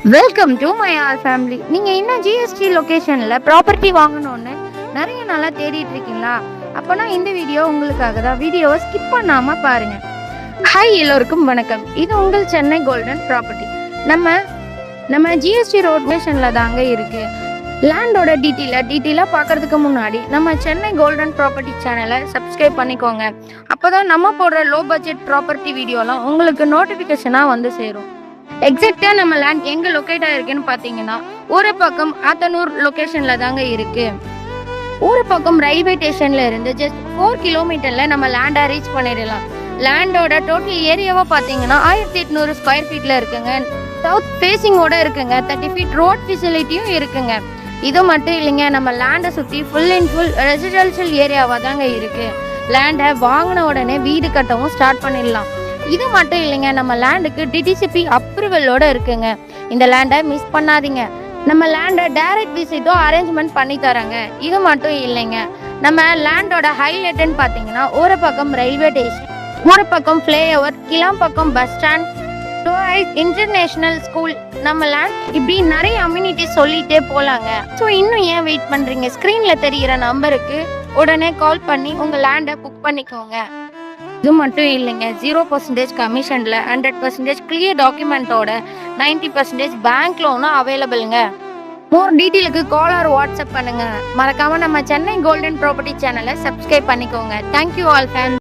Welcome to my all family. நீங்கள் இன்னும் GST லொக்கேஷனில் ப்ராப்பர்ட்டி வாங்கணும்னு நிறைய நாளாக தேடிட்டு இருக்கீங்களா? அப்போனா இந்த வீடியோ உங்களுக்காக தான். வீடியோவை ஸ்கிப் பண்ணாமல் பாருங்கள். ஹாய், எல்லோருக்கும் வணக்கம். இது உங்கள் சென்னை கோல்டன் ப்ராப்பர்ட்டி. நம்ம ஜிஎஸ்டி ரோட் லொக்கேஷனில் தாங்க இருக்குது. லேண்டோட டீட்டெயிலாக பார்க்கறதுக்கு முன்னாடி நம்ம சென்னை கோல்டன் ப்ராப்பர்ட்டி சேனலை சப்ஸ்கிரைப் பண்ணிக்கோங்க. அப்போ தான் நம்ம போடுற லோ பட்ஜெட் ப்ராப்பர்ட்டி வீடியோலாம் உங்களுக்கு நோட்டிஃபிகேஷனாக வந்து சேரும். எக்ஸாக்டாக நம்ம லேண்ட் எங்கே லொக்கேட் ஆகிருக்குன்னு பார்த்தீங்கன்னா, ஊரப்பாக்கம் ஆத்தனூர் லொக்கேஷனில் தாங்க இருக்குது. ஊரப்பாக்கம் ரயில்வே ஸ்டேஷனில் இருந்து ஜஸ்ட் 4 கிலோமீட்டரில் நம்ம லேண்டை ரீச் பண்ணிடலாம். லேண்டோட டோட்டல் ஏரியாவாக பார்த்தீங்கன்னா 1800 ஸ்கொயர் ஃபீட்டில் இருக்குங்க. சவுத் ஃபேஸிங்கோட இருக்குங்க. 30 ஃபீட் ரோட் ஃபெசிலிட்டியும் இருக்குங்க. இது மட்டும் இல்லைங்க, நம்ம லேண்டை சுற்றி ஃபுல் அண்ட் ஃபுல் ரெசிடென்ஷியல் ஏரியாவாக தாங்க இருக்குது. லேண்டை வாங்கின உடனே வீடு கட்டவும் ஸ்டார்ட் பண்ணிடலாம். இது மட்டும் இல்லைங்க, நம்ம லேண்டுக்கு டிடிசிபி அப்ரூவலோட இருக்குங்க. இந்த லேண்டை மிஸ் பண்ணாதீங்க. நம்ம லேண்டை டைரக்ட் விசிட்டும் அரேஞ்ச்மெண்ட் பண்ணி தராங்க. இது மட்டும் இல்லைங்க, நம்ம லேண்டோட ஹைலைட்னு பார்த்தீங்கன்னா Urapakkam railway station, Urapakkam flyover, Kilambakkam bus stand, international school, நம்ம லேண்ட், இப்படி நிறைய அம்யூனிட்டிஸ் சொல்லிட்டே போலாங்க. ஸோ இன்னும் ஏன் வெயிட் பண்றீங்க? ஸ்க்ரீன்ல தெரிகிற நம்பருக்கு உடனே கால் பண்ணி உங்க லேண்டை புக் பண்ணிக்கோங்க. இது மட்டும் இல்லைங்க, 0% கமிஷனில் 100% கிளியர் டாக்குமெண்ட்டோட 90% பேங்க் லோனும் அவைலபிளுங்க. மோர் டீட்டெயிலுக்கு கால் ஆர் வாட்ஸ்அப் பண்ணுங்க. மறக்காம நம்ம சென்னை கோல்டன் ப்ராப்பர்ட்டி சேனலை சப்ஸ்கிரைப் பண்ணிக்கோங்க. Thank you all fan.